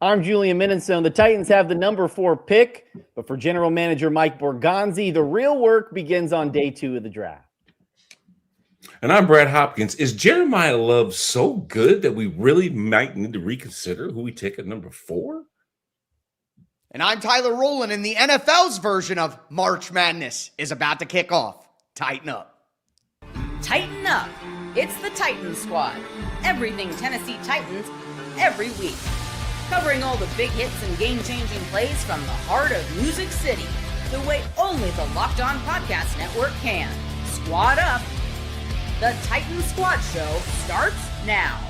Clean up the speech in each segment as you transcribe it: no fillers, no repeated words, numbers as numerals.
I'm Julian Minnesone. The Titans have the number 4 pick, but for general manager Mike Borgonzi, the real work begins on day 2 of the draft. And I'm Brad Hopkins. Is Jeremiah Love so good that we really might need to reconsider who we take at number 4? And I'm Tyler Rowland, and the NFL's version of March Madness is about to kick off. Tighten up. Tighten up. It's the Titans Squad. Everything Tennessee Titans every week. Covering all the big hits and game-changing plays from the heart of Music City, the way only the Locked On Podcast Network can. Squad up. The Titans Squad Show starts now.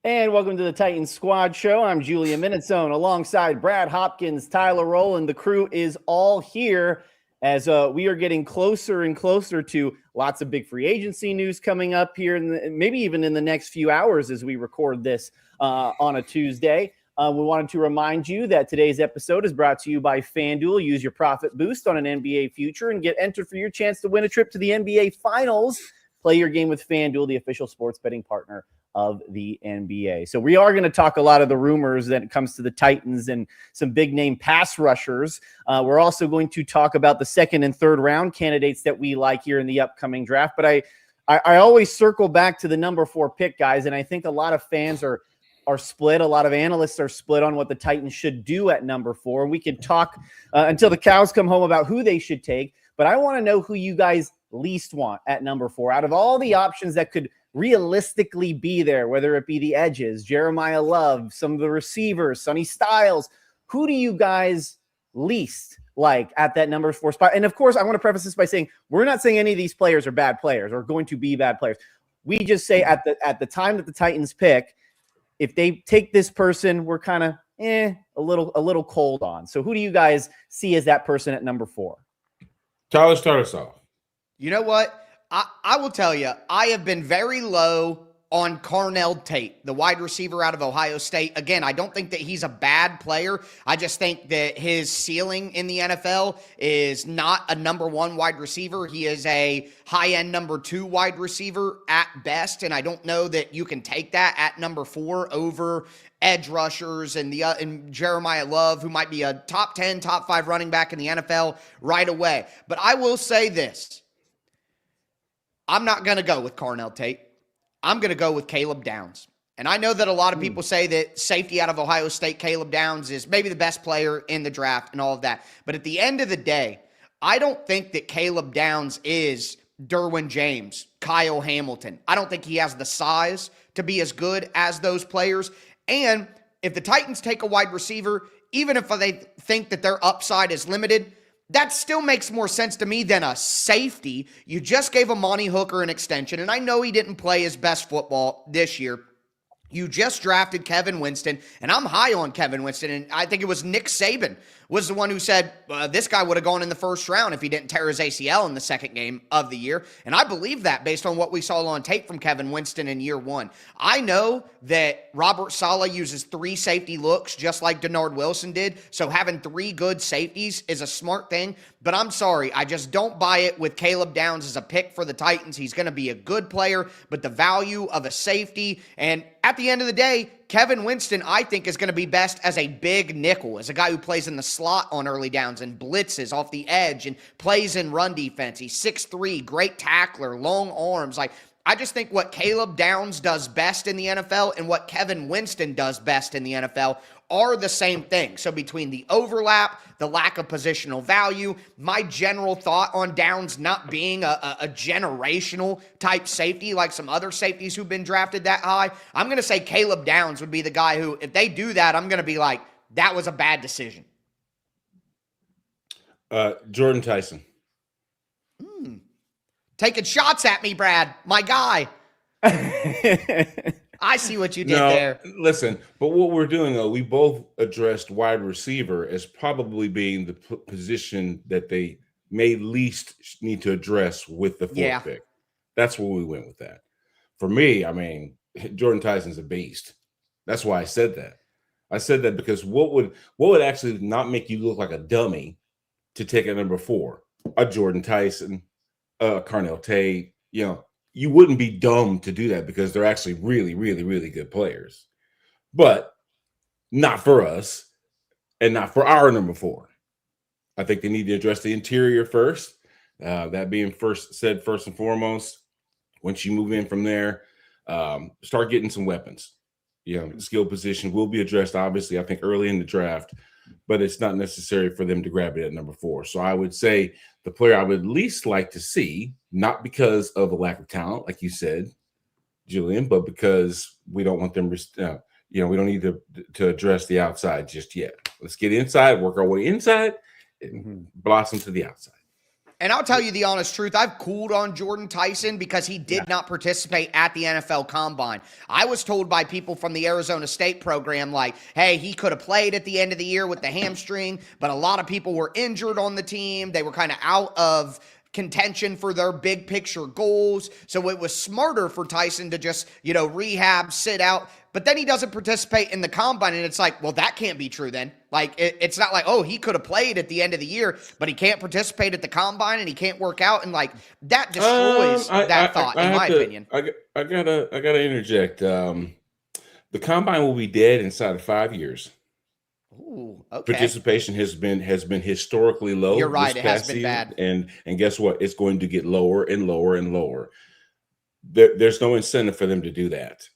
And welcome to the Titans Squad Show. I'm Julian Minnesone alongside Brad Hopkins, Tyler Rowland. The crew is all here as we are getting closer and closer to lots of big free agency news coming up here, maybe even in the next few hours as we record this on a Tuesday. We wanted to remind you that today's episode is brought to you by FanDuel. Use your profit boost on an NBA future and get entered for your chance to win a trip to the NBA Finals. Play your game with FanDuel, the official sports betting partner of the NBA. So we are going to talk a lot of the rumors that it comes to the Titans and some big name pass rushers. We're also going to talk about the second and third round candidates that we like here in the upcoming draft. But I always circle back to the number 4 pick, guys. And I think a lot of fans are split. A lot of analysts are split on what the Titans should do at number 4. We can talk until the cows come home about who they should take. But I want to know who you guys least want at number 4. Out of all the options that could realistically be there, whether it be the edges, Jeremiah Love, some of the receivers, Sonny Styles, who do you guys least like at that number 4 spot? And of course, I want to preface this by saying we're not saying any of these players are bad players or going to be bad players. We just say at the time that the Titans pick, if they take this person, we're kind of a little cold on. So who do you guys see as that person at number 4? Tyler, start us off. You know what? I will tell you, I have been very low on Carnell Tate, the wide receiver out of Ohio State. Again, I don't think that he's a bad player. I just think that his ceiling in the NFL is not a number 1 wide receiver. He is a high-end number 2 wide receiver at best, and I don't know that you can take that at number 4 over edge rushers and Jeremiah Love, who might be a top 10, top 5 running back in the NFL right away. But I will say this. I'm not going to go with Carnell Tate. I'm going to go with Caleb Downs. And I know that a lot of people say that safety out of Ohio State, Caleb Downs, is maybe the best player in the draft and all of that. But at the end of the day, I don't think that Caleb Downs is Derwin James, Kyle Hamilton. I don't think he has the size to be as good as those players. And if the Titans take a wide receiver, even if they think that their upside is limited, that still makes more sense to me than a safety. You just gave Amani Hooker an extension, and I know he didn't play his best football this year. You just drafted Kevin Winston, and I'm high on Kevin Winston, and I think it was Nick Saban was the one who said this guy would have gone in the first round if he didn't tear his ACL in the second game of the year, and I believe that based on what we saw on tape from Kevin Winston in year 1. I know that Robert Saleh uses 3 safety looks just like Denard Wilson did, so having 3 good safeties is a smart thing, but I'm sorry, I just don't buy it with Caleb Downs as a pick for the Titans. He's going to be a good player, but the value of a safety, and at the end of the day, Kevin Winston, I think, is going to be best as a big nickel, as a guy who plays in the slot on early downs and blitzes off the edge and plays in run defense. He's 6'3", great tackler, long arms. I just think what Caleb Downs does best in the NFL and what Kevin Winston does best in the NFL are the same thing. So between the overlap, the lack of positional value, my general thought on Downs not being a generational type safety like some other safeties who've been drafted that high, I'm going to say Caleb Downs would be the guy who, if they do that, I'm going to be like, that was a bad decision. Jordan Tyson. Taking shots at me, Brad, my guy. I see what you did there. Listen, but what we're doing, though, we both addressed wide receiver as probably being the position that they may least need to address with the 4th pick. That's where we went with that. For me, I mean, Jordan Tyson's a beast. That's why I said that. I said that because what would actually not make you look like a dummy to take at number 4? A Jordan Tyson, Carnell Tate, you wouldn't be dumb to do that because they're actually really, really, really good players. but not for us and not for our number 4. I think they need to address the interior first. That being first and foremost. Once you move in from there, start getting some weapons. Skill position will be addressed, obviously, I think early in the draft, but it's not necessary for them to grab it at number 4. So I would say the player I would least like to see, not because of a lack of talent, like you said, Julian, but because we don't want them, we don't need to address the outside just yet. Let's get inside, work our way inside, and blossom to the outside. And I'll tell you the honest truth, I've cooled on Jordan Tyson because he did not participate at the NFL Combine. I was told by people from the Arizona State program, like, hey, he could have played at the end of the year with the hamstring, but a lot of people were injured on the team. They were kind of out of contention for their big picture goals. So it was smarter for Tyson to just, rehab, sit out. But then he doesn't participate in the combine, and it's like, well, that can't be true then. Like, it's not like, oh, he could have played at the end of the year, but he can't participate at the combine and he can't work out, and like that destroys that thought, in my opinion. I gotta interject. The combine will be dead inside of 5 years. Ooh, okay. Participation has been historically low. You're right, it has been bad. And guess what? It's going to get lower and lower and lower. There's no incentive for them to do that.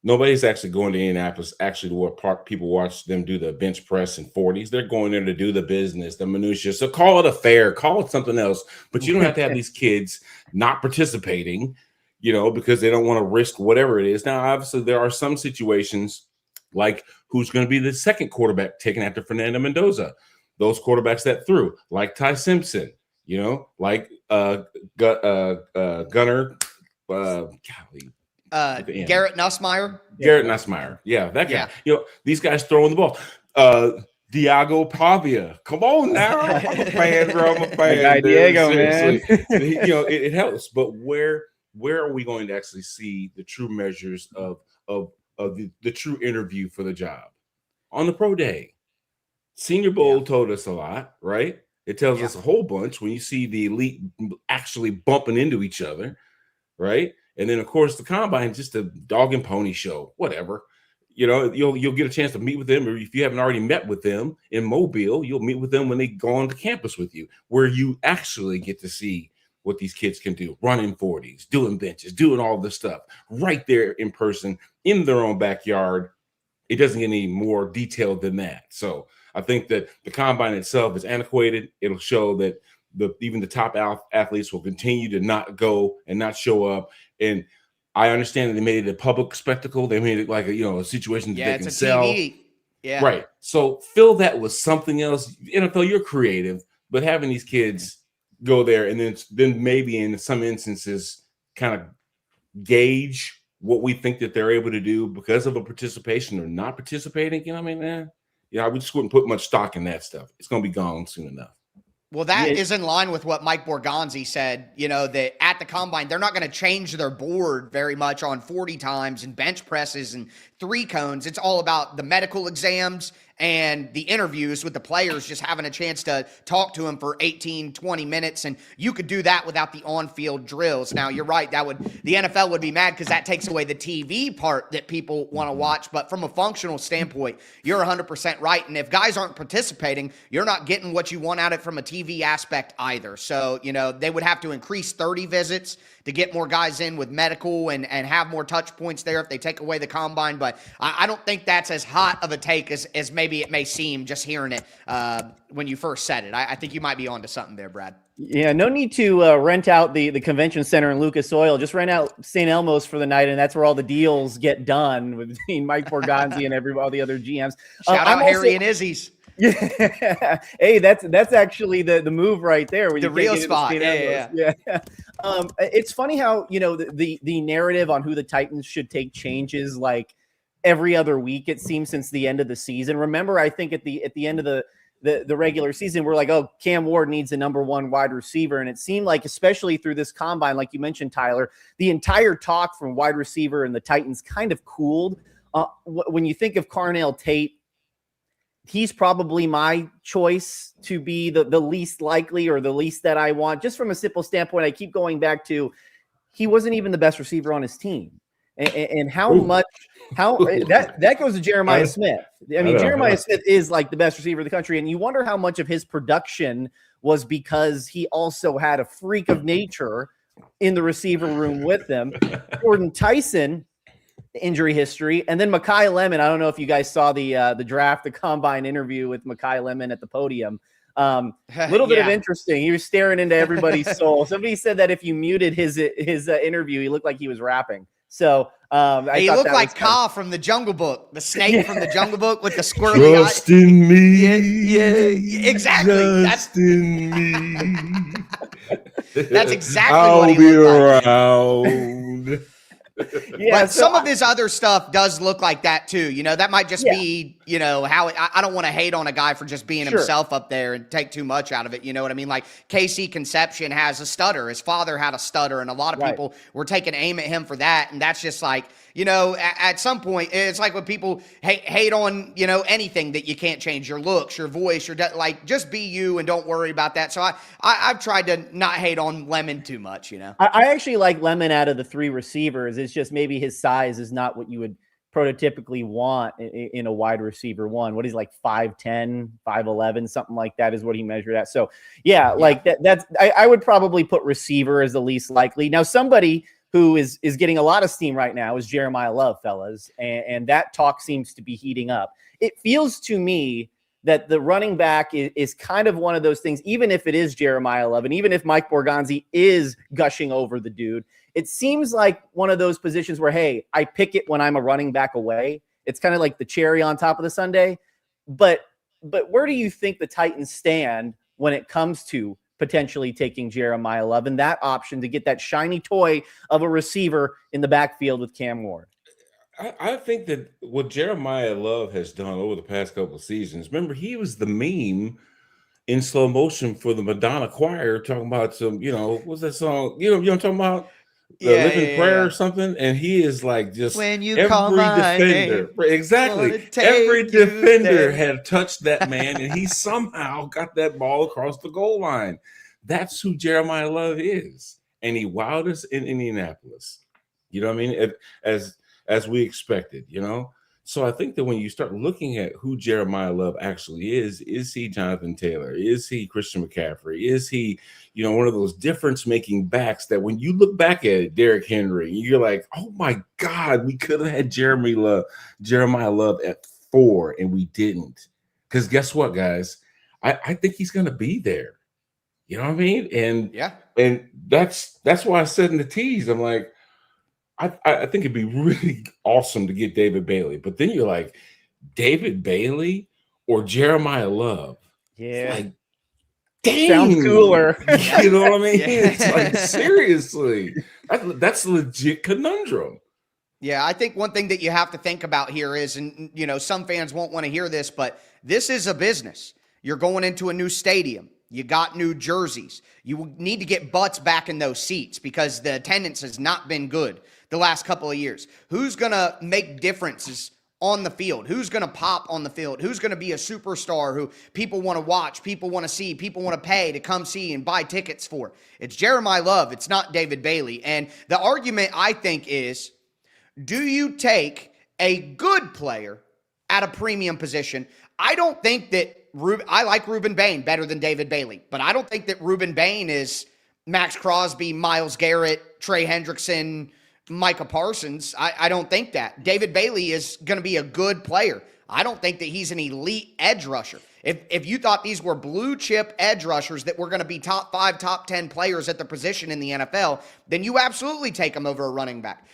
Nobody's actually going to Indianapolis actually to what people watch them do the bench press in 40s. They're going there to do the business, the minutia. So call it a fair, call it something else. But you don't have to have these kids not participating, because they don't want to risk whatever it is. Now, obviously, there are some situations like who's going to be the second quarterback taken after Fernando Mendoza. Those quarterbacks that threw, like Ty Simpson, like Gunner. Garrett Nussmeier. Garrett Nussmeier. Yeah, that guy. Yeah. These guys throwing the ball. Diego Pavia. Come on now. I'm a fan, bro. I'm a fan. Guy Diego, man. It helps. But where are we going to actually see the true measures of the true interview for the job? On the pro day. Senior Bowl told us a lot, right? It tells us a whole bunch when you see the elite actually bumping into each other, right? And then, of course, the combine, just a dog and pony show, whatever. You'll get a chance to meet with them, or if you haven't already met with them in Mobile, you'll meet with them when they go on to campus with you, where you actually get to see what these kids can do, running 40s, doing benches, doing all this stuff right there in person in their own backyard. It doesn't get any more detailed than that. So I think that the combine itself is antiquated. It'll show that even the top athletes will continue to not go and not show up. And I understand that they made it a public spectacle. They made it like a situation that they can sell. TV. Yeah. Right. So fill that with something else. NFL, you're creative, but having these kids go there and then maybe in some instances kind of gauge what we think that they're able to do because of a participation or not participating. I just wouldn't put much stock in that stuff. It's going to be gone soon enough. Well, that is in line with what Mike Borgonzi said, that at the combine, they're not going to change their board very much on 40 times and bench presses and 3 cones. It's all about the medical exams and the interviews with the players, just having a chance to talk to them for 18, 20 minutes. And you could do that without the on-field drills. Now, you're right. The NFL would be mad because that takes away the TV part that people want to watch. But from a functional standpoint, you're 100% right. And if guys aren't participating, you're not getting what you want out of it from a TV aspect either. So, they would have to increase 30 visits to get more guys in with medical and have more touch points there if they take away the combine. But I don't think that's as hot of a take as maybe it may seem just hearing it when you first said it. I think you might be onto something there, Brad. Yeah, no need to rent out the convention center in Lucas Oil. Just rent out St. Elmo's for the night, and that's where all the deals get done between Mike Borgonzi and all the other GMs. Shout out Harry and Izzy's. Yeah, hey, that's actually the move right there. When the real spot. Yeah. It's funny how the narrative on who the Titans should take changes like every other week. It seems since the end of the season. Remember, I think at the end of the regular season, we're like, oh, Cam Ward needs a number 1 wide receiver, and it seemed like, especially through this combine, like you mentioned, Tyler, the entire talk from wide receiver and the Titans kind of cooled. When you think of Carnell Tate, he's probably my choice to be the least likely or the least that I want. Just from a simple standpoint, I keep going back to he wasn't even the best receiver on his team. and how Ooh. much that goes to Jeremiah Smith. I mean, Jeremiah Smith is like the best receiver in the country, and you wonder how much of his production was because he also had a freak of nature in the receiver room with them. Jordan Tyson, injury history, and then Mekhi Lemon. I don't know if you guys saw the draft, the combine interview with Mekhi Lemon at the podium. Little bit of interesting. He was staring into everybody's soul. Somebody said that if you muted his interview, he looked like he was rapping. So he looked like Ka from the Jungle Book, the snake from the Jungle Book with the squirrely Trust in me. Yeah, exactly. Trust in me. That's exactly I'll what he be looked around. like. But some of his other stuff does look like that too. You know, that might just be, you know, how I don't want to hate on a guy for just being himself up there and take too much out of it. You know what I mean? Like Casey Conception has a stutter. His father had a stutter, and a lot of people were taking aim at him for that. And that's just like, you know, at some point, it's like when people hate on, you know, anything that you can't change, your looks, your voice, like just be you and don't worry about that. So I've tried to not hate on Lemon too much, you know. I actually like Lemon out of the three receivers. It's just maybe his size is not what you would prototypically want in a wide receiver one. What is like 5'10", 5'11", something like that is what he measured at. So yeah, like that's I would probably put receiver as the least likely. Now somebody who is getting a lot of steam right now is Jeremiah Love, fellas, and that talk seems to be heating up. It feels to me that the running back is kind of one of those things, even if it is Jeremiah Love, and even if Mike Borgonzi is gushing over the dude, it seems like one of those positions where, hey, I pick it when I'm a running back away. It's kind of like the cherry on top of the sundae. But where do you think the Titans stand when it comes to potentially taking Jeremiah Love and that option to get that shiny toy of a receiver in the backfield with Cam Ward? I think that what Jeremiah Love has done over the past couple of seasons, remember, he was the meme in slow motion for the Madonna choir talking about some, you know, what's that song? You know what I'm talking about? The Living Prayer or something. And he is like just when you call my defender. Name, exactly. Every defender had touched that man, and he somehow got that ball across the goal line. That's who Jeremiah Love is. And he wowed us in Indianapolis. You know what I mean? As we expected, you know? So I think that when you start looking at who Jeremiah Love actually is he Jonathan Taylor? Is he Christian McCaffrey? Is he, you know, one of those difference-making backs that when you look back at it, Derrick Henry, you're like, oh my God, we could have had Jeremiah Love at 4, and we didn't. Because guess what, guys? I think he's going to be there. You know what I mean? And that's why I said in the tease, I'm like, I think it'd be really awesome to get David Bailey. But then you're like, David Bailey or Jeremiah Love? Yeah. Like, dang. Sounds cooler. You know what I mean? It's like, seriously. That's a legit conundrum. Yeah, I think one thing that you have to think about here is, and you know, some fans won't want to hear this, but this is a business. You're going into a new stadium. You got new jerseys. You need to get butts back in those seats because the attendance has not been good the last couple of years. Who's going to make differences on the field? Who's going to pop on the field? Who's going to be a superstar who people want to watch, people want to see, people want to pay to come see and buy tickets for? It's Jeremiah Love. It's not David Bailey. And the argument, I think, is, do you take a good player at a premium position? I don't think that I like Reuben Bain better than David Bailey, but I don't think that Reuben Bain is Max Crosby, Myles Garrett, Trey Hendrickson, Micah Parsons. I don't think that. David Bailey is going to be a good player. I don't think that he's an elite edge rusher. If you thought these were blue chip edge rushers that were going to be top 5, top 10 players at the position in the NFL, then you absolutely take them over a running back.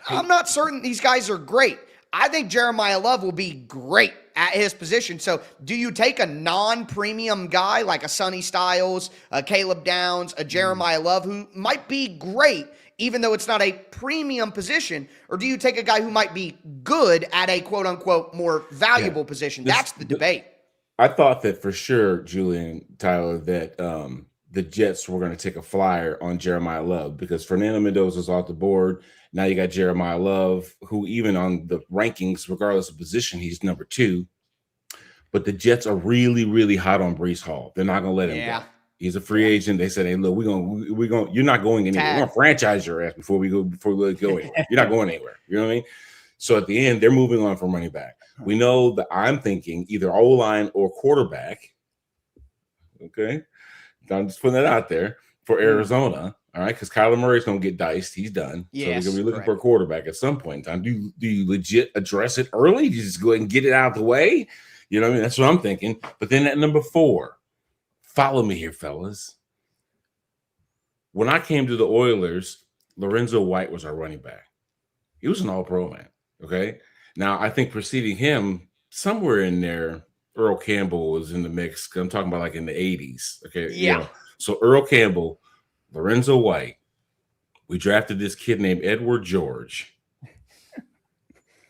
I'm not certain these guys are great. I think Jeremiah Love will be great at his position. So do you take a non-premium guy like a Sonny Styles, a Caleb Downs, a Jeremiah Love, who might be great, even though it's not a premium position? Or do you take a guy who might be good at a quote-unquote more valuable position? That's the debate. I thought that for sure, Julian, Tyler, that the Jets were going to take a flyer on Jeremiah Love because Fernando Mendoza's off the board. Now you got Jeremiah Love, who even on the rankings, regardless of position, he's number 2. But the Jets are really, really hot on Breece Hall. They're not going to let him go. He's a free agent. They said, "Hey, look, we're going. You're not going anywhere. We're going to franchise your ass before we go anywhere. You're not going anywhere. You know what I mean?" So at the end, they're moving on from running back. We know that I'm thinking either O-line or quarterback. Okay, I'm just putting that out there for Arizona. All right, because Kyler Murray's going to get diced. He's done. Yes, so we're going to be looking for a quarterback at some point in time. Do you legit address it early? Do you just go ahead and get it out of the way? You know what I mean? That's what I'm thinking. But then at number 4, follow me here, fellas. When I came to the Oilers, Lorenzo White was our running back. He was an all-pro, man. Okay? Now, I think preceding him, somewhere in there, Earl Campbell was in the mix. I'm talking about like in the 80s. Okay? Yeah. You know, so Earl Campbell, Lorenzo White. We drafted this kid named Edward George.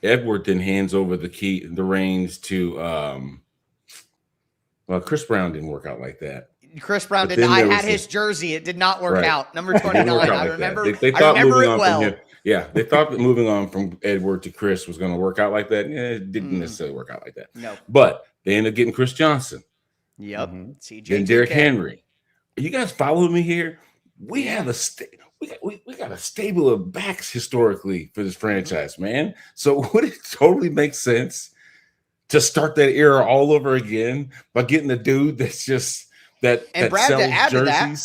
Edward then hands over the reins to Chris Brown didn't work out like that. Chris Brown did. I had his jersey. It did not work out. Number 29. I remember. They thought I remember moving it on well. from him. Yeah, they thought that moving on from Edward to Chris was going to work out like that. Yeah, it didn't necessarily work out like that. No. But they ended up getting Chris Johnson. Yep. CJ. Then Derrick Henry. Are you guys following me here? We have we got a stable of backs historically for this franchise, man. So would it totally make sense to start that era all over again by getting a dude that's just that Brad, sells to add jerseys? to that,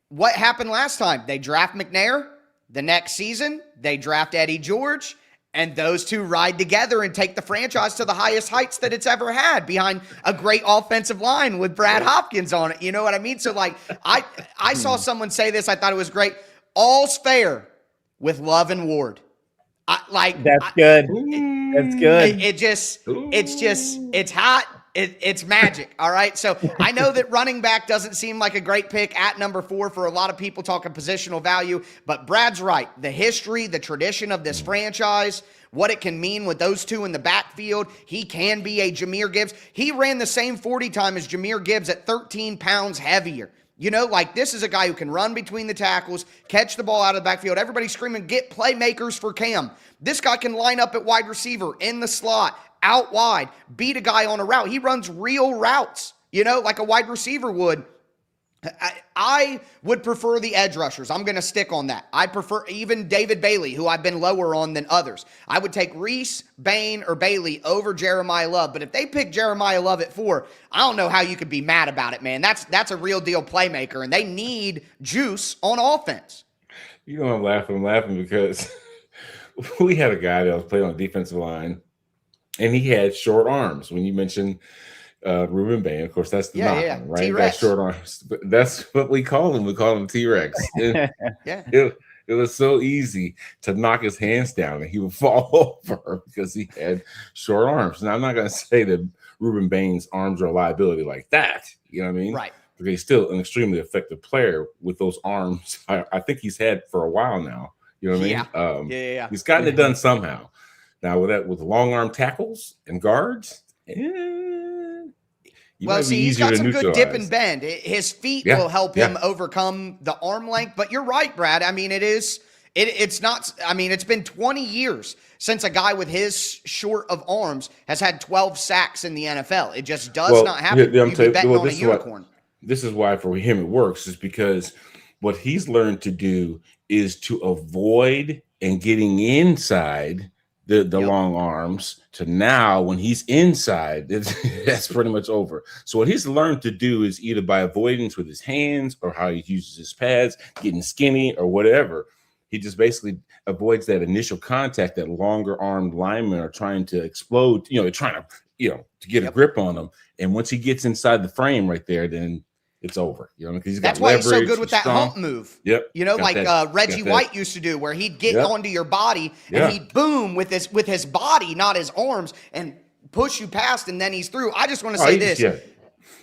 what happened last time? They draft McNair. The next season, they draft Eddie George, and those two ride together and take the franchise to the highest heights that it's ever had behind a great offensive line with Brad Hopkins on it. You know what I mean? So, like, I saw someone say this. I thought it was great. All's fair with Love and Ward. That's good. That's good. It's hot. It's magic. All right. So I know that running back doesn't seem like a great pick at number 4 for a lot of people talking positional value, but Brad's right. The history, the tradition of this franchise, what it can mean with those two in the backfield. He can be a Jahmyr Gibbs. He ran the same 40 time as Jahmyr Gibbs at 13 pounds heavier. You know, like, this is a guy who can run between the tackles, catch the ball out of the backfield. Everybody's screaming, get playmakers for Cam. This guy can line up at wide receiver, in the slot, out wide, beat a guy on a route. He runs real routes, you know, like a wide receiver would. I would prefer the edge rushers. I'm going to stick on that. I prefer even David Bailey, who I've been lower on than others. I would take Reese, Bain, or Bailey over Jeremiah Love. But if they pick Jeremiah Love at 4, I don't know how you could be mad about it, man. That's a real deal playmaker, and they need juice on offense. You know, I'm laughing because we had a guy that was playing on the defensive line, and he had short arms. When you mentioned Ruben Bain, of course, that's the knock, right? T-Rex. Got short arms. That's what we call him. We call him T-Rex. It was so easy to knock his hands down, and he would fall over because he had short arms. Now, I'm not going to say that Ruben Bain's arms are a liability like that. You know what I mean? Right. Because he's still an extremely effective player with those arms. I think he's had for a while now. You know what I mean? He's gotten it done somehow. Now with long arm tackles and guards, he's got some good dip and bend. His feet will help him overcome the arm length. But you're right, Brad. I mean, it's not. I mean, it's been 20 years since a guy with his short of arms has had 12 sacks in the NFL. It just does not happen. You'd be betting on a unicorn. This is why for him it works, is because what he's learned to do is to avoid and getting inside the long arms to now when he's inside, that's pretty much over. So what he's learned to do is either by avoidance with his hands or how he uses his pads, getting skinny or whatever. He just basically avoids that initial contact that longer armed linemen are trying to explode. You know, they're trying to, to get a grip on him. And once he gets inside the frame right there, then it's over. You know, because he's got that's why he's so good with that hump move. Yep. You know, like Reggie White used to do, where he'd get onto your body and he'd boom with his body, not his arms, and push you past, and then he's through. I just want to say this: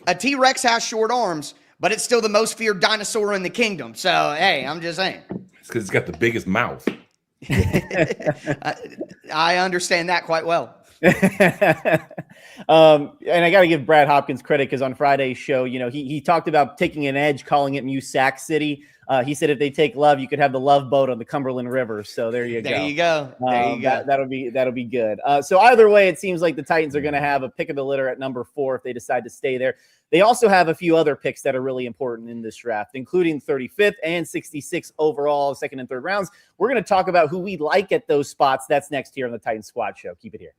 a T-Rex has short arms, but it's still the most feared dinosaur in the kingdom. So hey, I'm just saying. It's because it's got the biggest mouth. I understand that quite well. And I got to give Brad Hopkins credit because on Friday's show, he talked about taking an edge, calling it Sack City. He said if they take Love, you could have the Love boat on the Cumberland River. So there you go. There you go. There you go. That'll be good. So either way, it seems like the Titans are going to have a pick of the litter at number 4 if they decide to stay there. They also have a few other picks that are really important in this draft, including 35th and 66th overall, second and third rounds. We're going to talk about who we like at those spots. That's next here on the Titans Squad Show. Keep it here.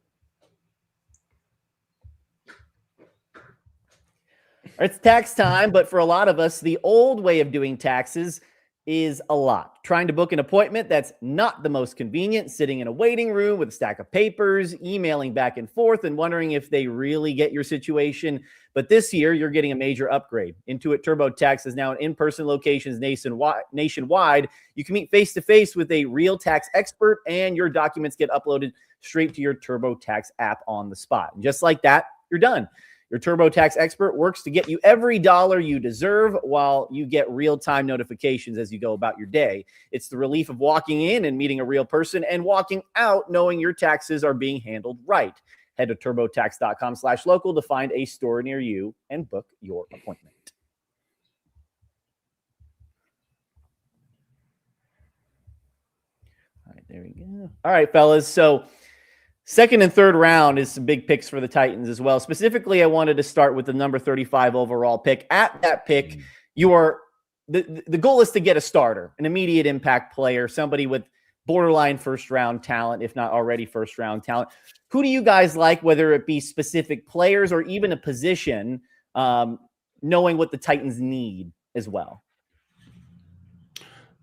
It's tax time, but for a lot of us, the old way of doing taxes is a lot. Trying to book an appointment that's not the most convenient, sitting in a waiting room with a stack of papers, emailing back and forth, and wondering if they really get your situation. But this year, you're getting a major upgrade. Intuit TurboTax is now in in-person locations nationwide. You can meet face-to-face with a real tax expert, and your documents get uploaded straight to your TurboTax app on the spot. And just like that, you're done. Your TurboTax expert works to get you every dollar you deserve while you get real-time notifications as you go about your day. It's the relief of walking in and meeting a real person and walking out knowing your taxes are being handled right. Head to turbotax.com/local to find a store near you and book your appointment. All right, there we go. All right, fellas. So second and third round is some big picks for the Titans as well. Specifically, I wanted to start with the number 35 overall pick. At that pick, you are the goal is to get a starter, an immediate impact player, somebody with borderline first round talent, if not already first round talent. Who do you guys like, whether it be specific players or even a position, knowing what the Titans need as well?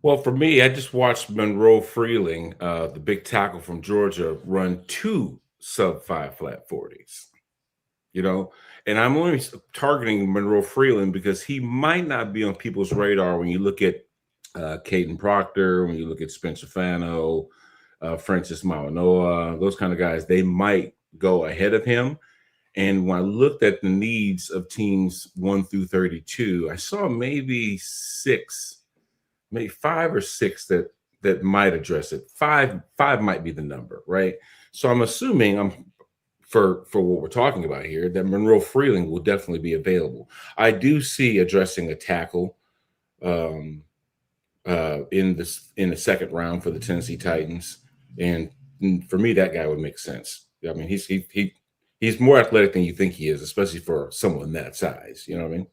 Well, for me, I just watched Monroe Freeling, the big tackle from Georgia, run 2 sub-5 flat 40s. And I'm only targeting Monroe Freeling because he might not be on people's radar when you look at Caden Proctor, when you look at Spencer Fano, Francis Mauanoa, those kind of guys. They might go ahead of him. And when I looked at the needs of teams 1 through 32, I saw maybe 5 or 6 that might address it. Five might be the number, right? So I'm assuming for what we're talking about here that Monroe Freeling will definitely be available. I do see addressing a tackle in the second round for the Tennessee Titans, and for me that guy would make sense. I mean, he's more athletic than you think he is, especially for someone that size. You know what I mean?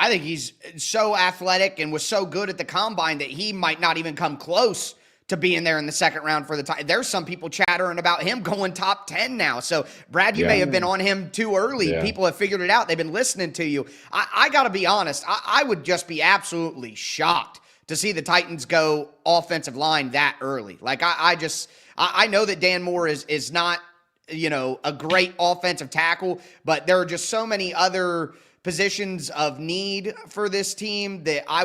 I think he's so athletic and was so good at the combine that he might not even come close to being there in the second round for the Titans. There's some people chattering about him going top 10 now. So, Brad, you may have been on him too early. Yeah. People have figured it out. They've been listening to you. I got to be honest. I would just be absolutely shocked to see the Titans go offensive line that early. Like, I know that Dan Moore is not, a great offensive tackle, but there are just so many other positions of need for this team that I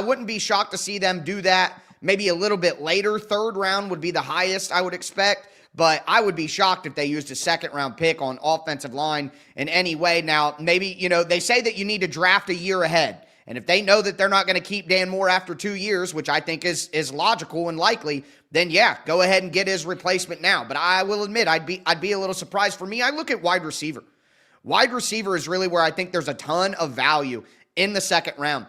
wouldn't be shocked to see them do that. Maybe a little bit later. Third round would be the highest I would expect, but I would be shocked if they used a second round pick on offensive line in any way. Now, maybe, they say that you need to draft a year ahead. And if they know that they're not going to keep Dan Moore after 2 years, which I think is logical and likely, then yeah, go ahead and get his replacement now. But I will admit, I'd be a little surprised. For me, I look at wide receiver. Wide receiver is really where I think there's a ton of value in the second round.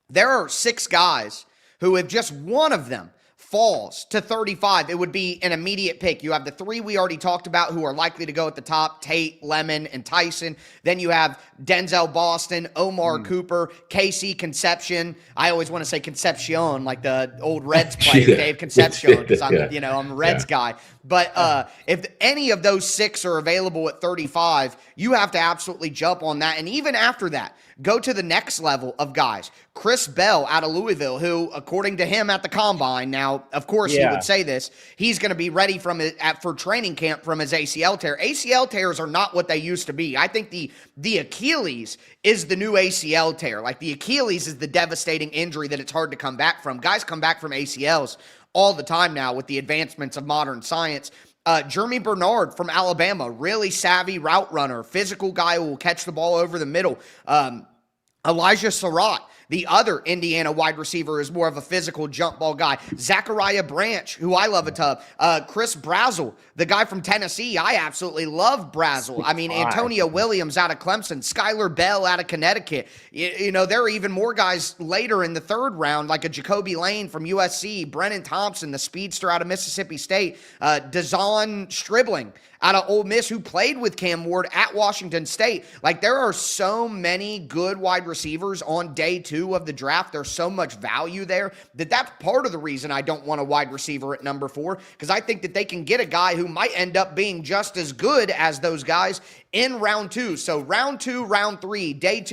There are 6 guys who, if just one of them falls to 35, it would be an immediate pick. You have the 3 we already talked about who are likely to go at the top, Tate, Lemon, and Tyson. Then you have Denzel Boston, Omar Cooper, Casey Concepcion. I always want to say Concepcion, like the old Reds player, Dave Concepcion, because I'm a Reds guy. But if any of those 6 are available at 35, you have to absolutely jump on that. And even after that, go to the next level of guys. Chris Bell out of Louisville, who, according to him at the Combine, now, of course, he would say this, he's going to be ready for training camp from his ACL tear. ACL tears are not what they used to be. I think the Achilles is the new ACL tear. Like, the Achilles is the devastating injury that it's hard to come back from. Guys come back from ACLs all the time now with the advancements of modern science. Jeremy Bernard from Alabama, really savvy route runner, physical guy who will catch the ball over the middle. Elijah Surratt The other Indiana wide receiver is more of a physical jump ball guy. Zachariah Branch, who I love a ton. Chris Brazzell, the guy from Tennessee. I absolutely love Brazzell. I mean, Antonio Williams out of Clemson, Skylar Bell out of Connecticut. You know, there are even more guys later in the third round, like a Jacoby Lane from USC, Brennan Thompson, the speedster out of Mississippi State, Dazon Stribling out of Ole Miss, who played with Cam Ward at Washington State. Like, there are so many good wide receivers on day 2 of the draft. There's so much value there that's part of the reason I don't want a wide receiver at number 4, because I think that they can get a guy who might end up being just as good as those guys in round 2. So round 2, round 3, day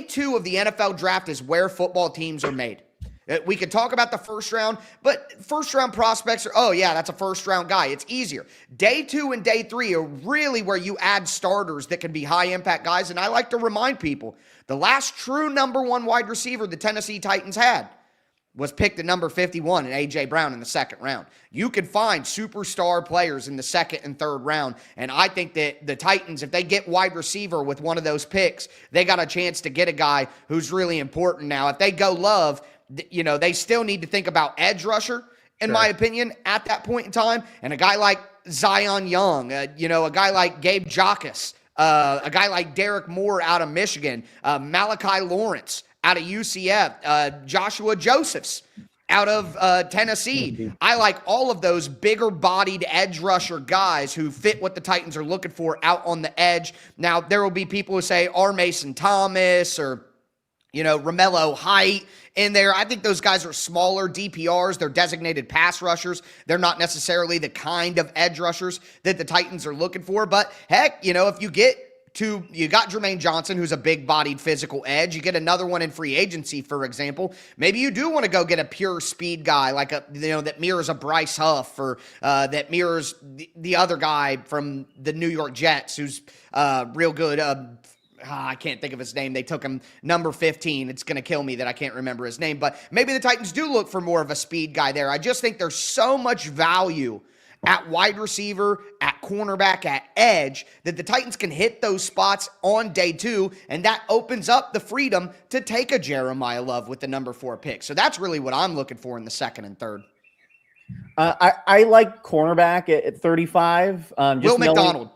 2 of the NFL draft is where football teams are made. We could talk about the first round, but first round prospects are, oh yeah, that's a first round guy. It's easier. Day 2 and day 3 are really where you add starters that can be high impact guys. And I like to remind people, the last true number 1 wide receiver the Tennessee Titans had was picked at number 51 in A.J. Brown in the second round. You can find superstar players in the second and third round, and I think that the Titans, if they get wide receiver with one of those picks, they got a chance to get a guy who's really important. Now, if they go Love, you know, they still need to think about edge rusher, in my opinion, at that point in time, and a guy like Zion Young, you know, a guy like Gabe Jacas, a guy like Derek Moore out of Michigan, Malachi Lawrence out of UCF, Joshua Josephs out of Tennessee. I like all of those bigger-bodied edge rusher guys who fit what the Titans are looking for out on the edge. Now, there will be people who say R. Mason Thomas or, you know, Romello Height in there. I think those guys are smaller DPRs. They're designated pass rushers. They're not necessarily the kind of edge rushers that the Titans are looking for. But heck, you know, if you got Jermaine Johnson, who's a big-bodied physical edge. You get another one in free agency, for example. Maybe you do want to go get a pure speed guy, like that mirrors a Bryce Huff, or that mirrors the other guy from the New York Jets, who's real good. I can't think of his name. They took him number 15. It's going to kill me that I can't remember his name. But maybe the Titans do look for more of a speed guy there. I just think there's so much value at wide receiver, at cornerback, at edge, that the Titans can hit those spots on day 2, and that opens up the freedom to take a Jeremiah Love with the number 4 pick. So that's really what I'm looking for in the second and third. I like cornerback at 35. Will McDonald.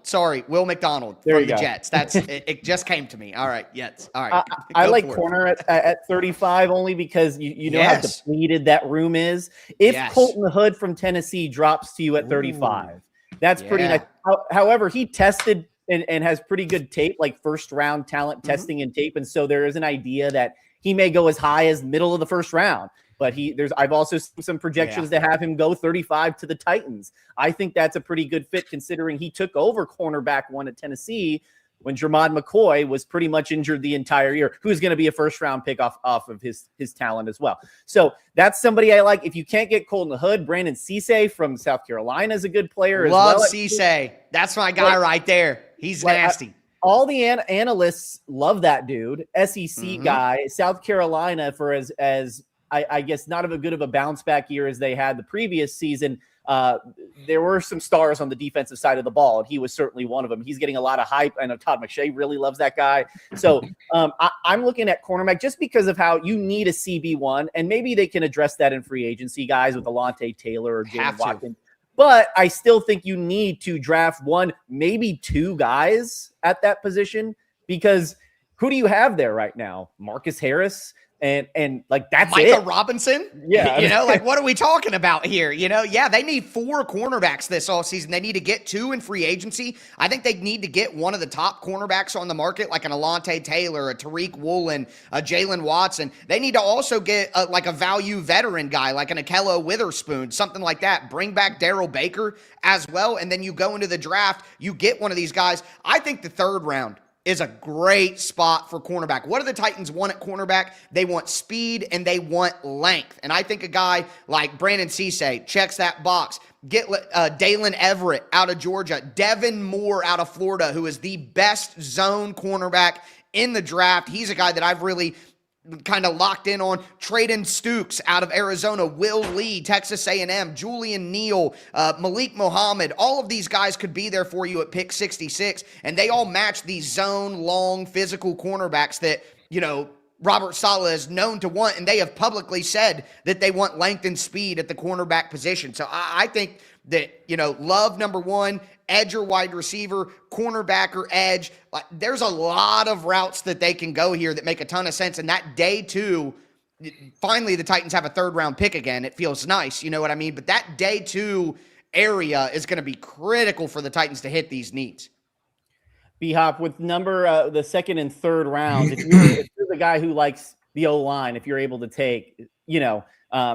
Will McDonald from the Jets. It just came to me. All right. Yes. All right. I like corner at 35 only because you know how depleted that room is. If Colton Hood from Tennessee drops to you at 35, that's pretty nice. However, he tested and has pretty good tape, like first round talent testing and tape. And so there is an idea that he may go as high as middle of the first round. But I've also seen some projections to have him go 35 to the Titans. I think that's a pretty good fit considering he took over cornerback 1 at Tennessee when Jermod McCoy was pretty much injured the entire year, who's going to be a first-round pick off of his talent as well. So that's somebody I like. If you can't get Colton Hood, Brandon Cisse from South Carolina is a good player as well. Love Cisse. That's my guy right there. He's nasty. All the analysts love that dude. SEC guy, South Carolina, for as I guess not a good of a bounce back year as they had the previous season. There were some stars on the defensive side of the ball, and he was certainly one of them. He's getting a lot of hype. I know Todd McShay really loves that guy. So I'm looking at cornerback just because of how you need a CB1, and maybe they can address that in free agency guys with Alontae Taylor or Jalen Watkins. But I still think you need to draft 1, maybe 2 guys at that position, because who do you have there right now? Marcus Harris. And like that's Micah it. Robinson. Yeah. You know, like what are we talking about here? You know, they need 4 cornerbacks this offseason. They need to get 2 in free agency. I think they need to get one of the top cornerbacks on the market, like an Alontae Taylor, a Tariq Woolen, a Jalen Watson. They need to also get like a value veteran guy, like an Akello Witherspoon, something like that. Bring back Darrell Baker as well. And then you go into the draft, you get one of these guys. I think the third round is a great spot for cornerback. What do the Titans want at cornerback? They want speed and they want length. And I think a guy like Brandon Cisse checks that box. Get Dalen Everett out of Georgia. Devin Moore out of Florida, who is the best zone cornerback in the draft. He's a guy that I've really kind of locked in on. Traden Stukes out of Arizona, Will Lee, Texas A&M, Julian Neal, Malik Muhammad. All of these guys could be there for you at pick 66, and they all match these zone, long, physical cornerbacks that, you know, Robert Saleh is known to want, and they have publicly said that they want length and speed at the cornerback position. So I think that, Love, number one, edge or wide receiver, cornerback or edge. There's a lot of routes that they can go here that make a ton of sense. And that day two, finally the Titans have a third-round pick again. It feels nice, you know what I mean? But that day two area is going to be critical for the Titans to hit these needs. B-Hop, with the second and third rounds, if you're the guy who likes the O-line, if you're able to take,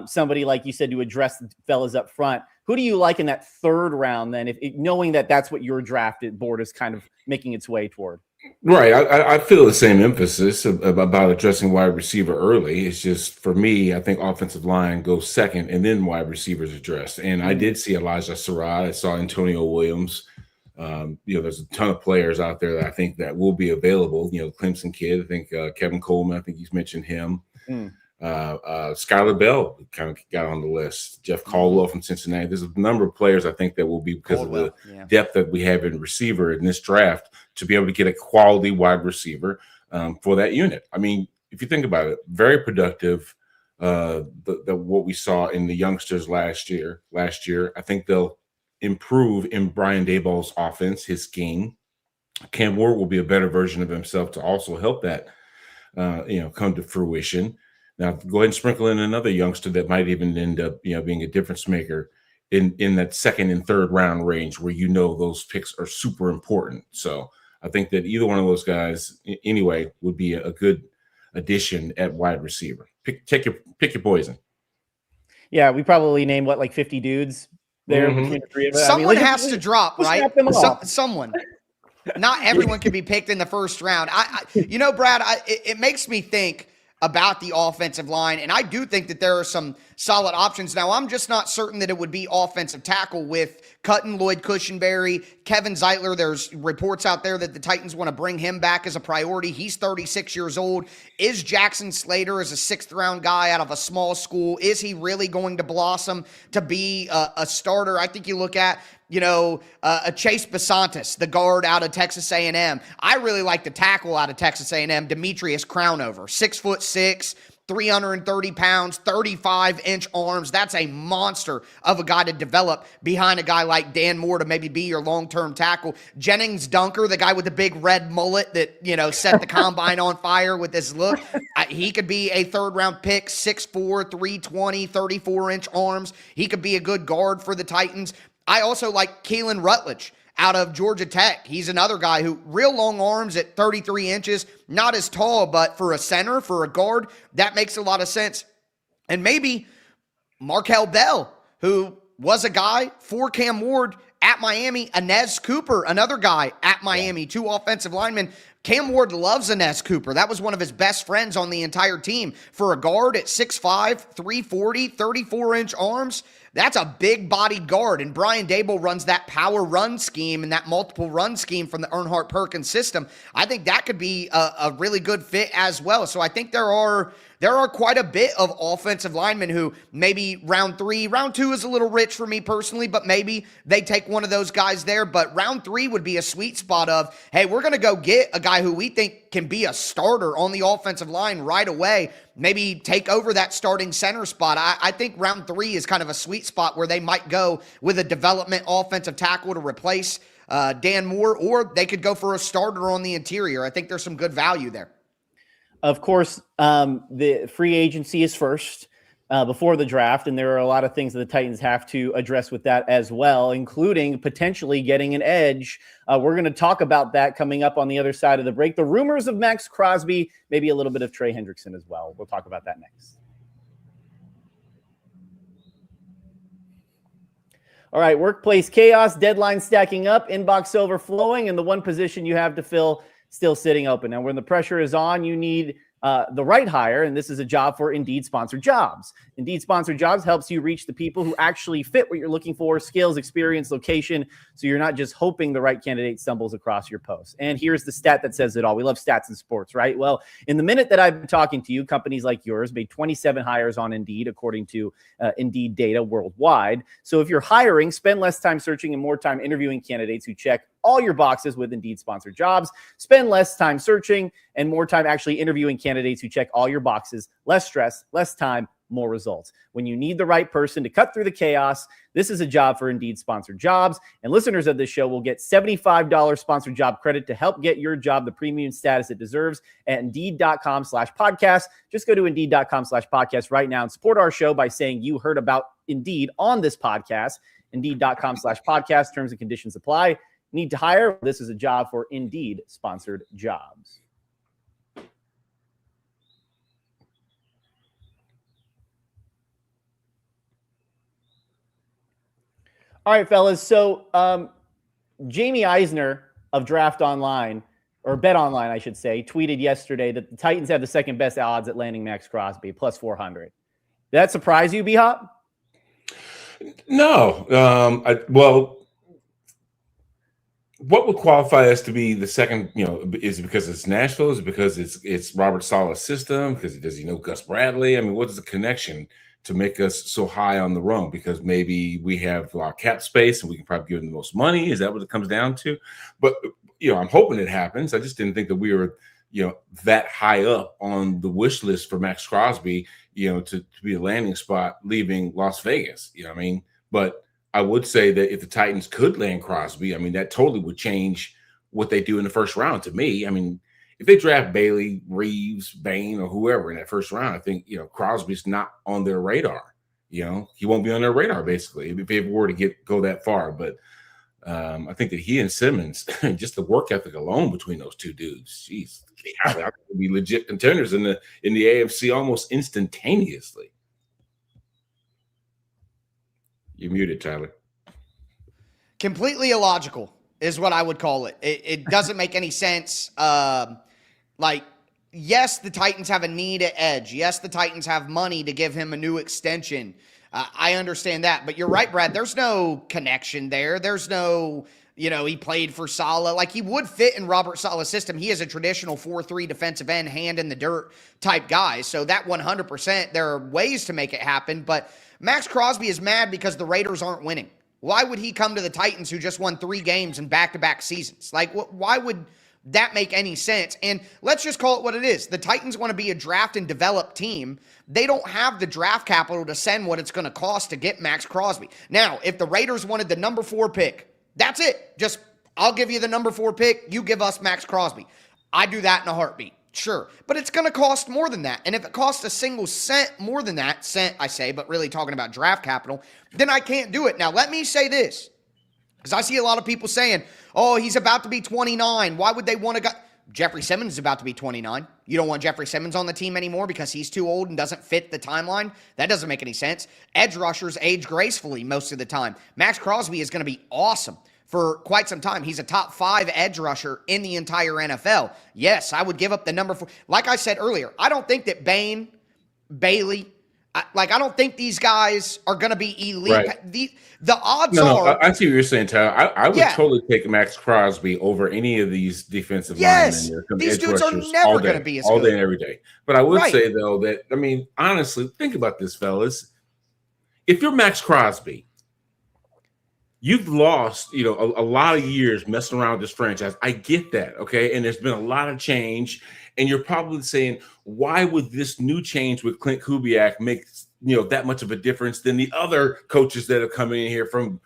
somebody like you said to address the fellas up front, who do you like in that third round then, if knowing that that's what your drafted board is kind of making its way toward? Right. I feel the same emphasis about addressing wide receiver early. It's just, for me, I think offensive line goes second and then wide receivers addressed. And I did see Elijah Sarah. I saw Antonio Williams. There's a ton of players out there that I think that will be available. Clemson kid, I think Kevin Coleman, I think he's mentioned him. Skylar Bell kind of got on the list. Jeff Caldwell from Cincinnati. There's a number of players I think that will be, because of the depth that we have in receiver in this draft, to be able to get a quality wide receiver for that unit. I mean, if you think about it, very productive. What we saw in the youngsters last year, I think they'll improve in Brian Daboll's offense, his scheme. Cam Ward will be a better version of himself to also help that, come to fruition. Now, go ahead and sprinkle in another youngster that might even end up, being a difference maker in that second and third round range, where those picks are super important. So I think that either one of those guys, anyway, would be a good addition at wide receiver. Pick your poison. Yeah, we probably named 50 dudes there between the three of us. Someone has to drop, right? Someone. Not everyone can be picked in the first round. Brad, it makes me think about the offensive line, and I do think that there are some solid options. Now, I'm just not certain that it would be offensive tackle with Cutton, Lloyd Cushenberry, Kevin Zeitler. There's reports out there that the Titans want to bring him back as a priority. He's 36 years old. Is Jackson Slater, as a sixth-round guy out of a small school, is he really going to blossom to be a starter? I think you look at a Chase Basantis, the guard out of Texas A&M. I really like the tackle out of Texas A&M, Demetrius Crownover, 6'6", 330 pounds, 35-inch arms. That's a monster of a guy to develop behind a guy like Dan Moore to maybe be your long-term tackle. Jennings Dunker, the guy with the big red mullet that, set the combine on fire with his look. He could be a third-round pick, 6'4", 320, 34-inch arms. He could be a good guard for the Titans. I also like Keelan Rutledge out of Georgia Tech. He's another guy who real long arms at 33 inches, not as tall, but for a center, for a guard, that makes a lot of sense. And maybe Markel Bell, who was a guy for Cam Ward at Miami. Inez Cooper, another guy at Miami, two offensive linemen. Cam Ward loves Inez Cooper. That was one of his best friends on the entire team. For a guard at 6'5", 340, 34-inch arms, that's a big-bodied guard. And Brian Daboll runs that power run scheme and that multiple run scheme from the Earnhardt-Perkins system. I think that could be a really good fit as well. So I think there are quite a bit of offensive linemen who maybe round 3, round 2 is a little rich for me personally, but maybe they take one of those guys there. But round 3 would be a sweet spot of, hey, we're going to go get a guy who we think can be a starter on the offensive line right away, maybe take over that starting center spot. I think round 3 is kind of a sweet spot where they might go with a development offensive tackle to replace Dan Moore, or they could go for a starter on the interior. I think there's some good value there. Of course, the free agency is first before the draft, and there are a lot of things that the Titans have to address with that as well, including potentially getting an edge. We're going to talk about that coming up on the other side of the break. The rumors of Max Crosby, maybe a little bit of Trey Hendrickson as well. We'll talk about that next. All right, workplace chaos, deadline stacking up, inbox overflowing, and the one position you have to fill still sitting open. Now, when the pressure is on, you need the right hire, and this is a job for Indeed Sponsored Jobs. Indeed Sponsored Jobs helps you reach the people who actually fit what you're looking for, skills, experience, location, so you're not just hoping the right candidate stumbles across your post. And here's the stat that says it all. We love stats in sports, right? Well, in the minute that I've been talking to you, companies like yours made 27 hires on Indeed, according to Indeed data worldwide. So if you're hiring, spend less time searching and more time interviewing candidates who check all your boxes with Indeed sponsored jobs. Spend less time searching and more time actually interviewing candidates who check all your boxes. Less stress, less time, more results. When you need the right person to cut through the chaos, this is a job for Indeed sponsored jobs. And listeners of this show will get $75 sponsored job credit to help get your job the premium status it deserves at Indeed.com/podcast. Just go to Indeed.com/podcast right now and support our show by saying you heard about Indeed on this podcast. Indeed.com/podcast. Terms and conditions apply. Need to hire? This is a job for Indeed sponsored jobs. All right, fellas. So Jamie Eisner of Draft Online, or Bet Online, I should say, tweeted yesterday that the Titans have the second best odds at landing Max Crosby, plus 400. Did that surprise you, B-Hop? No. Well, what would qualify us to be the second, is it because it's Nashville? Is it because it's Robert Saleh's system? Because does he know Gus Bradley? I mean, what is the connection to make us so high on the rung? Because maybe we have our cap space and we can probably give him the most money. Is that what it comes down to? But, I'm hoping it happens. I just didn't think that we were, that high up on the wish list for Max Crosby, to be a landing spot leaving Las Vegas. You know what I mean? But I would say that if the Titans could land Crosby, I mean, that totally would change what they do in the first round to me. I mean, if they draft Bailey, Reeves, Bain, or whoever in that first round, I think, Crosby's not on their radar. He won't be on their radar, basically, if they were to go that far. But I think that he and Simmons, just the work ethic alone between those two dudes, jeez, I think would be legit contenders in the AFC almost instantaneously. You're muted, Tyler. Completely illogical is what I would call it. It doesn't make any sense. Yes, the Titans have a need at edge. Yes, the Titans have money to give him a new extension. I understand that. But you're right, Brad. There's no connection there. There's no, he played for Saleh. Like, he would fit in Robert Saleh's system. He is a traditional 4-3 defensive end, hand in the dirt type guy. So that 100%, there are ways to make it happen. But Max Crosby is mad because the Raiders aren't winning. Why would he come to the Titans, who just won 3 games in back-to-back seasons? Like, why would that make any sense? And let's just call it what it is. The Titans want to be a draft and develop team. They don't have the draft capital to send what it's going to cost to get Max Crosby. Now, if the Raiders wanted the number 4 pick, that's it. Just, I'll give you the number 4 pick. You give us Max Crosby. I do that in a heartbeat. Sure. But it's going to cost more than that. And if it costs a single cent more than that, cent I say, but really talking about draft capital, then I can't do it. Now, let me say this, because I see a lot of people saying, oh, he's about to be 29. Why would they want to go? Jeffrey Simmons is about to be 29. You don't want Jeffrey Simmons on the team anymore because he's too old and doesn't fit the timeline? That doesn't make any sense. Edge rushers age gracefully most of the time. Max Crosby is going to be awesome for quite some time. He's a top 5 edge rusher in the entire NFL. Yes, I would give up the number 4. Like I said earlier, I don't think that Bain, Bailey, I don't think these guys are going to be elite. Right. The odds are. I see what you're saying, Tyler. I would totally take Max Crosby over any of these defensive linemen. These dudes are never going to be as good. All day and every day. But I would say, though, that, I mean, honestly, think about this, fellas. If you're Max Crosby, you've lost, a lot of years messing around with this franchise. I get that, okay? And there's been a lot of change. And you're probably saying, why would this new change with Clint Kubiak make that much of a difference than the other coaches that have come in here from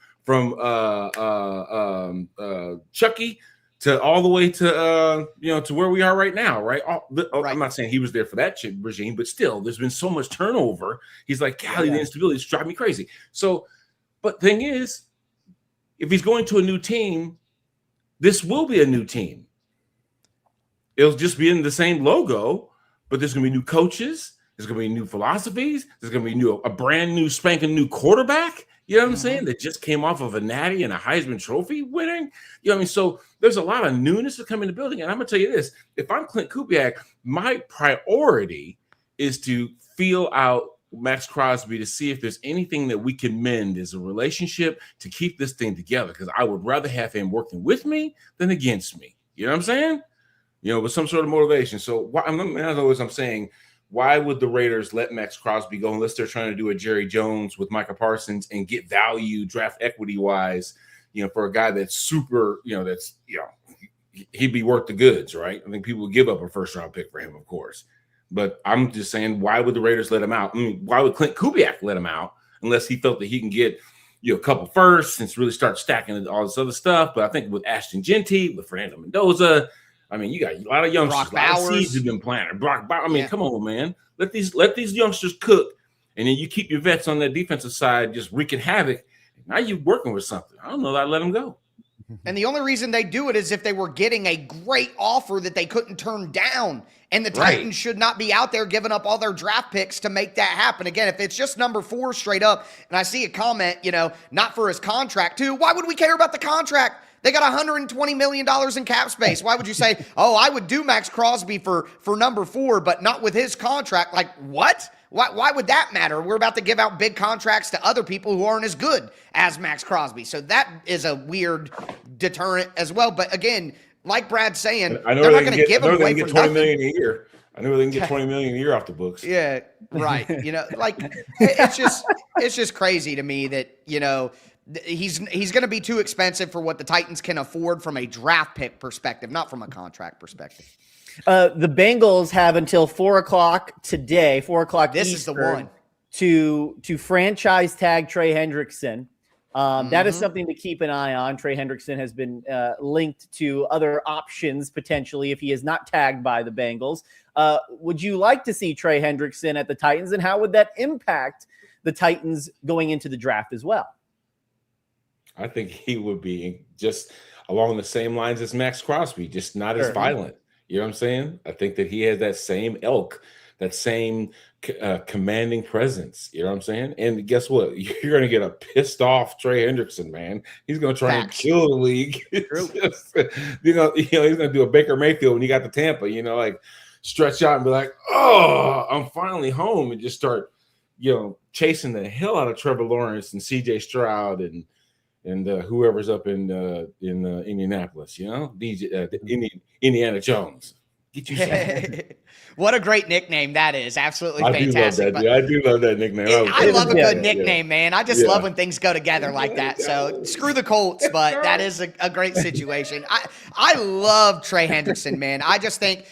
Chucky to all the way to to where we are right now, right? I'm not saying he was there for that regime, but still, there's been so much turnover. He's like, golly, the instability is driving me crazy. So, but thing is, if he's going to a new team, this will be a new team. It'll just be in the same logo, but there's going to be new coaches. There's going to be new philosophies. There's going to be a brand new spanking new quarterback. You know what I'm saying? That just came off of a Natty and a Heisman Trophy winning. You know what I mean? So there's a lot of newness to come in the building. And I'm going to tell you this. If I'm Clint Kubiak, my priority is to feel out Max Crosby to see if there's anything that we can mend as a relationship to keep this thing together. Because I would rather have him working with me than against me. You know what I'm saying? With some sort of motivation. So as always, I'm saying, why would the Raiders let Max Crosby go unless they're trying to do a Jerry Jones with Micah Parsons and get value draft equity wise, for a guy that's super, he'd be worth the goods, right? I think people would give up a first-round pick for him, of course. But I'm just saying, why would the Raiders let him out? I mean, why would Clint Kubiak let him out unless he felt that he can get a couple firsts and really start stacking all this other stuff? But I think with Ashton Genty, with Fernando Mendoza, I mean, you got a lot of youngsters. A lot of seeds have been planted. Brock Bowers. I mean, come on, man. Let these youngsters cook, and then you keep your vets on that defensive side just wreaking havoc. Now you're working with something. I don't know that I'd let them go. And the only reason they do it is if they were getting a great offer that they couldn't turn down. And the Titans should not be out there giving up all their draft picks to make that happen. Again, if it's just number 4 straight up, and I see a comment, not for his contract too, why would we care about the contract? They got $120 million in cap space. Why would you say, oh, I would do Max Crosby for number 4, but not with his contract? Like, what? Why would that matter? We're about to give out big contracts to other people who aren't as good as Max Crosby. So that is a weird deterrent as well. But again, like Brad's saying, they're not going to give him away for nothing. $20 million a year. I know they can get $20 million a year off the books. Yeah, right. It's just crazy to me that, he's going to be too expensive for what the Titans can afford from a draft pick perspective, not from a contract perspective. The Bengals have until 4:00 today, 4:00 This Eastern, is the one to franchise tag Trey Hendrickson. That is something to keep an eye on. Trey Hendrickson has been linked to other options potentially if he is not tagged by the Bengals. Would you like to see Trey Hendrickson at the Titans, and how would that impact the Titans going into the draft as well? I think he would be just along the same lines as Max Crosby, just not as violent. You know what I'm saying? I think that he has that same ilk, that same commanding presence. You know what I'm saying? And guess what? You're going to get a pissed off Trey Hendrickson, man. He's going to try and kill the league. He's going to do a Baker Mayfield when he got to Tampa, like stretch out and be like, oh, I'm finally home, and just start, chasing the hell out of Trevor Lawrence and CJ Stroud and whoever's up in Indianapolis, Indiana Jones. Get you What a great nickname that is. Absolutely fantastic. I do love that nickname. I love a good nickname, man. I just love when things go together like that. So screw the Colts, but that is a great situation. I love Trey Hendrickson, man. I just think,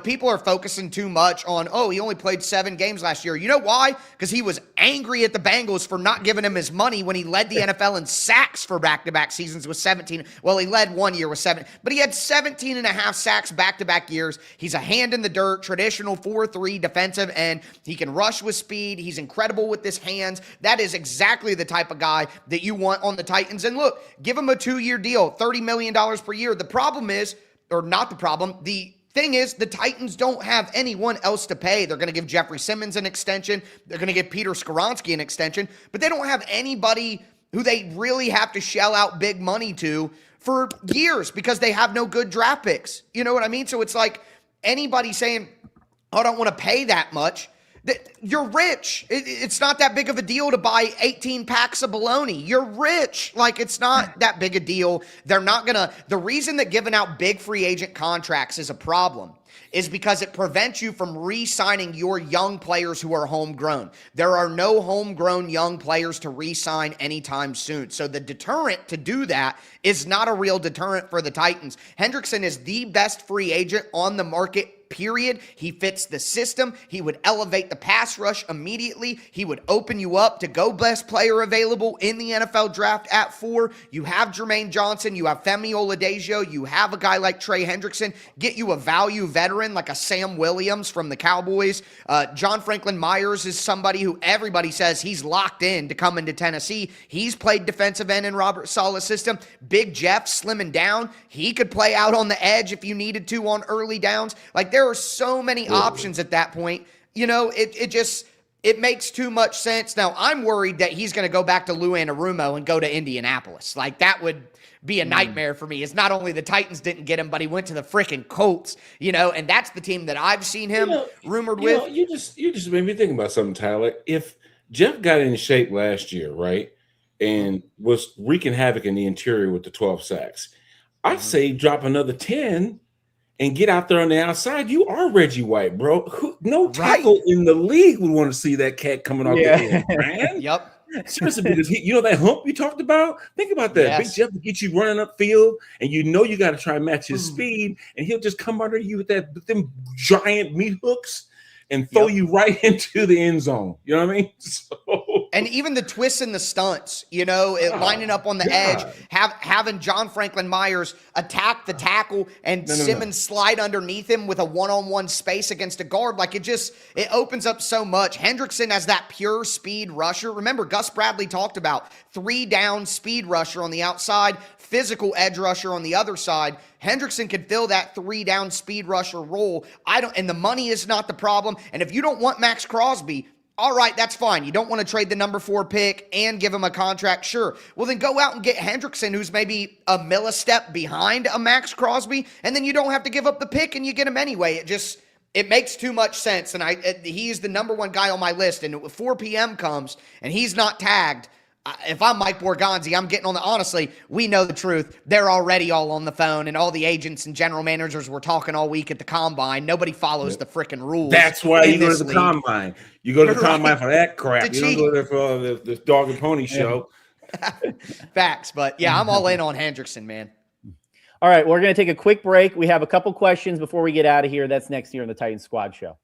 people are focusing too much on, he only played 7 games last year. You know why? Because he was angry at the Bengals for not giving him his money when he led the NFL in sacks for back-to-back seasons with 17. Well, he led 1 year with 7, but he had 17 and a half sacks back-to-back years. He's a hand in the dirt, traditional 4-3 defensive end. He can rush with speed. He's incredible with his hands. That is exactly the type of guy that you want on the Titans. And look, give him a 2-year deal, $30 million per year. The problem is, or not the problem, the thing is, the Titans don't have anyone else to pay. They're going to give Jeffrey Simmons an extension. They're going to give Peter Skoronski an extension, but they don't have anybody who they really have to shell out big money to for years because they have no good draft picks. You know what I mean? So it's like anybody saying, I don't want to pay that much. You're rich. It's not that big of a deal to buy 18 packs of bologna. You're rich. Like, it's not that big a deal. They're not going to. The reason that giving out big free agent contracts is a problem is because it prevents you from re-signing your young players who are homegrown. There are no homegrown young players to re-sign anytime soon. So the deterrent to do that is not a real deterrent for the Titans. Hendrickson is the best free agent on the market, period. He fits the system. He would elevate the pass rush immediately. He would open you up to go best player available in the NFL draft at 4. You have Jermaine Johnson. You have Femi Oladipo. You have a guy like Trey Hendrickson. Get you a value veteran like a Sam Williams from the Cowboys. John Franklin Myers is somebody who everybody says he's locked in to come into Tennessee. He's played defensive end in Robert Saleh's system. Big Jeff slimming down. He could play out on the edge if you needed to on early downs. Like, there are so many options at that point. It makes too much sense. Now, I'm worried that he's going to go back to Lou Anarumo and go to Indianapolis. Like, that would be a nightmare for me. It's not only the Titans didn't get him, but he went to the freaking Colts, and that's the team that I've seen him rumored with. You just made me think about something, Tyler. If Jeff got in shape last year, right, and was wreaking havoc in the interior with the 12 sacks, I'd say drop another 10 and get out there on the outside. You are Reggie White, bro. No tackle in the league would want to see that cat coming off the end, man. Yep. Seriously, because that hump you talked about. Think about that. Yes. Big Jeff will get you running upfield, and you got to try and match his speed, and he'll just come under you with them giant meat hooks and throw you right into the end zone. You know what I mean? And even the twists and the stunts, lining up on the edge, having John Franklin Myers attack the tackle and Simmons slide underneath him with a one-on-one space against a guard. Like it opens up so much. Hendrickson as that pure speed rusher. Remember, Gus Bradley talked about 3-down speed rusher on the outside, physical edge rusher on the other side. Hendrickson can fill that 3-down speed rusher role. And the money is not the problem. And if you don't want Max Crosby, all right, that's fine. You don't want to trade the number 4 pick and give him a contract, sure. Well, then go out and get Hendrickson, who's maybe a millistep behind a Max Crosby, and then you don't have to give up the pick and you get him anyway. It makes too much sense, and he's the number 1 guy on my list, and if 4 p.m. comes and he's not tagged, if I'm Mike Borgonzi, I'm getting on honestly, we know the truth. They're already all on the phone, and all the agents and general managers were talking all week at the Combine. Nobody follows the freaking rules. That's why you go to the Combine. You go to the Combine for that crap. You don't go there for the dog and pony show. Facts, but yeah, I'm all in on Hendrickson, man. All right, we're going to take a quick break. We have a couple questions before we get out of here. That's next here on the Titans Squad Show.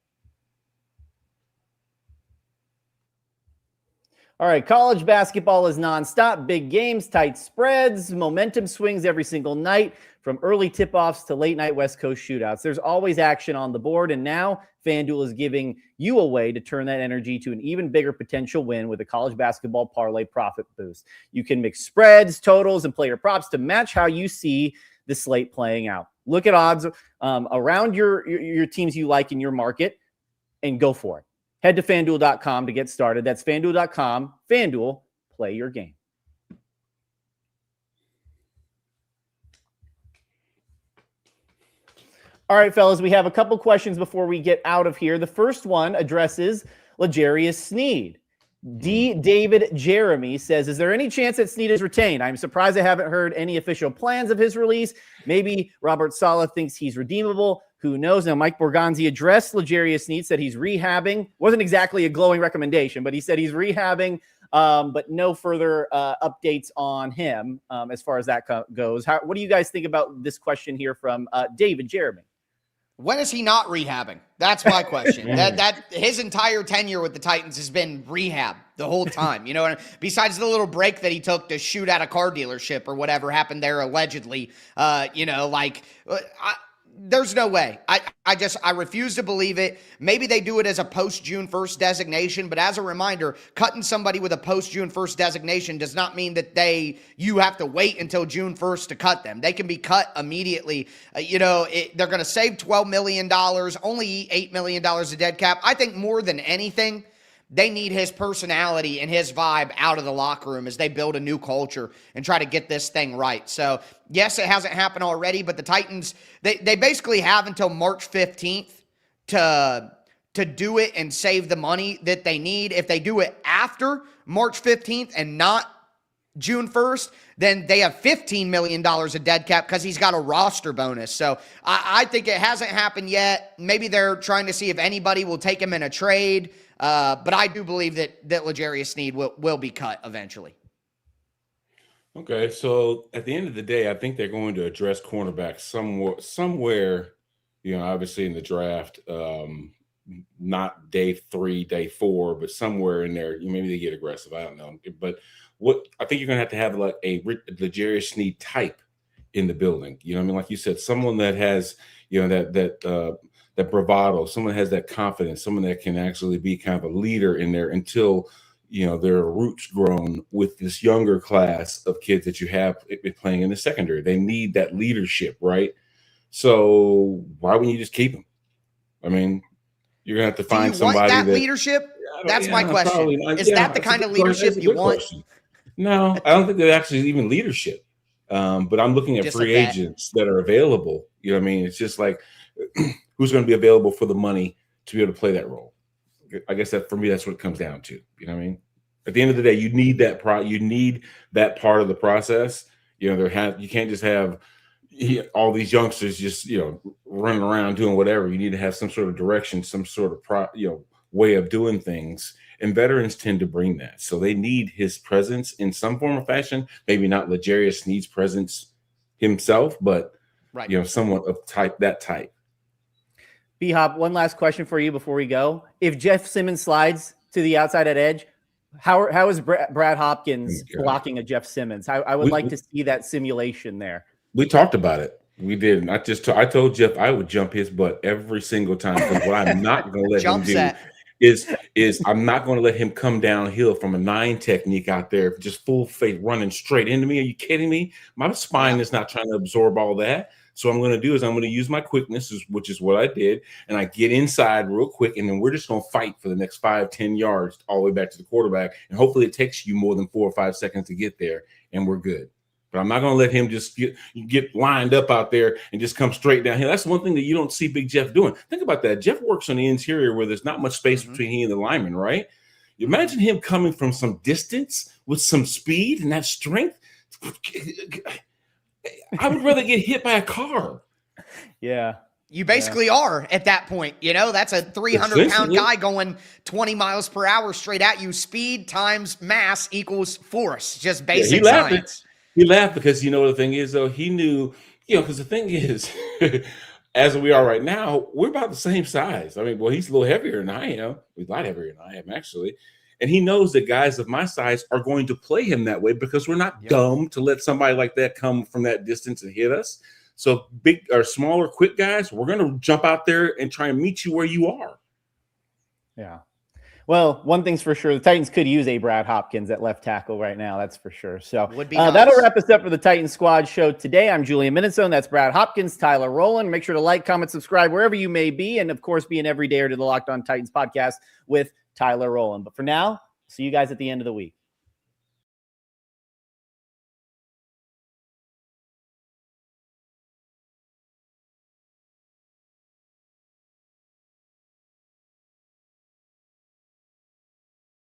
All right, college basketball is nonstop. Big games, tight spreads, momentum swings every single night, from early tip-offs to late-night West Coast shootouts. There's always action on the board, and now FanDuel is giving you a way to turn that energy to an even bigger potential win with a college basketball parlay profit boost. You can mix spreads, totals, and player props to match how you see the slate playing out. Look at odds around your teams you like in your market and go for it. Head to FanDuel.com to get started. That's FanDuel.com. FanDuel, play your game. All right, fellas, we have a couple questions before we get out of here. The first one addresses L'Jarius Sneed. David Jeremy says, is there any chance that Sneed is retained? I'm surprised I haven't heard any official plans of his release. Maybe Robert Saleh thinks he's redeemable. Who knows? Now, Mike Borgonzi addressed L'Jarius Sneed, said he's rehabbing. Wasn't exactly a glowing recommendation, but he said he's rehabbing, but no further updates on him as far as that goes. What do you guys think about this question here from David Jeremy? When is he not rehabbing? That's my question. that his entire tenure with the Titans has been rehab the whole time. Besides the little break that he took to shoot at a car dealership or whatever happened there allegedly, there's no way. I refuse to believe it. Maybe they do it as a post-June 1st designation, but as a reminder, cutting somebody with a post-June 1st designation does not mean that you have to wait until June 1st to cut them. They can be cut immediately. They're going to save $12 million, only $8 million of dead cap. I think more than anything, they need his personality and his vibe out of the locker room as they build a new culture and try to get this thing right. So, yes, it hasn't happened already, but the Titans, they basically have until March 15th to do it and save the money that they need. If they do it after March 15th and not June 1st, then they have $15 million of dead cap because he's got a roster bonus. So I think it hasn't happened yet. Maybe they're trying to see if anybody will take him in a trade. But I do believe that L'Jarius Sneed will be cut eventually. Okay, so at the end of the day, I think they're going to address cornerbacks somewhere, obviously in the draft, not day 3, day 4, but somewhere in there. Maybe they get aggressive. I don't know. But what I think you're going to have like a L'Jarius Sneed type in the building. Like you said, someone that has, that bravado, someone has that confidence, someone that can actually be kind of a leader in there until, their roots grown with this younger class of kids that you have playing in the secondary. They need that leadership, right? So why wouldn't you just keep them? I mean, you're going to have to find somebody that leadership? That's my question. Is that the kind of leadership you want? No, I don't think that actually is even leadership. But I'm looking at free agents that are available. It's just like, who's going to be available for the money to be able to play that role? I guess that for me, that's what it comes down to. You know what I mean? At the end of the day, you need that you need that part of the process. You can't just have all these youngsters just running around doing whatever. You need to have some sort of direction, some sort of way of doing things, and veterans tend to bring that. So they need his presence in some form or fashion. Maybe not L'Jarius Sneed's presence himself, but someone of that type. B-Hop, one last question for you before we go. If Jeff Simmons slides to the outside at edge, how is Brad Hopkins blocking a Jeff Simmons? I would like to see that simulation there. We talked about it. We did. I told Jeff I would jump his butt every single time. Because what I'm not going to let him do is I'm not going to let him come downhill from a 9 technique out there, just full face running straight into me. Are you kidding me? My spine is not trying to absorb all that. So what I'm going to do is I'm going to use my quickness, which is what I did. And I get inside real quick. And then we're just going to fight for the next 5-10 yards all the way back to the quarterback. And hopefully it takes you more than 4 or 5 seconds to get there. And we're good. But I'm not going to let him just get lined up out there and just come straight down here. That's one thing that you don't see Big Jeff doing. Think about that. Jeff works on the interior where there's not much space between he and the lineman, right? Imagine him coming from some distance with some speed and that strength. I would rather get hit by a car. Yeah. You basically are at that point. That's a 300-pound guy going 20 miles per hour straight at you. Speed times mass equals force. Just basic science. He laughed because the thing is, though, he knew, because the thing is, as we are right now, we're about the same size. I mean, well, he's a little heavier than I am. He's a lot heavier than I am, actually. And he knows that guys of my size are going to play him that way because we're not dumb to let somebody like that come from that distance and hit us. So big or smaller, quick guys, we're going to jump out there and try and meet you where you are. Yeah. Well, one thing's for sure, the Titans could use a Brad Hopkins at left tackle right now. That's for sure. So that'll wrap us up for the Titans Squad show today. I'm Julian Minnesone. That's Brad Hopkins, Tyler Rowland. Make sure to like, comment, subscribe wherever you may be. And, of course, be an everydayer to the Locked On Titans podcast with Tyler Rowland. But for now, see you guys at the end of the week.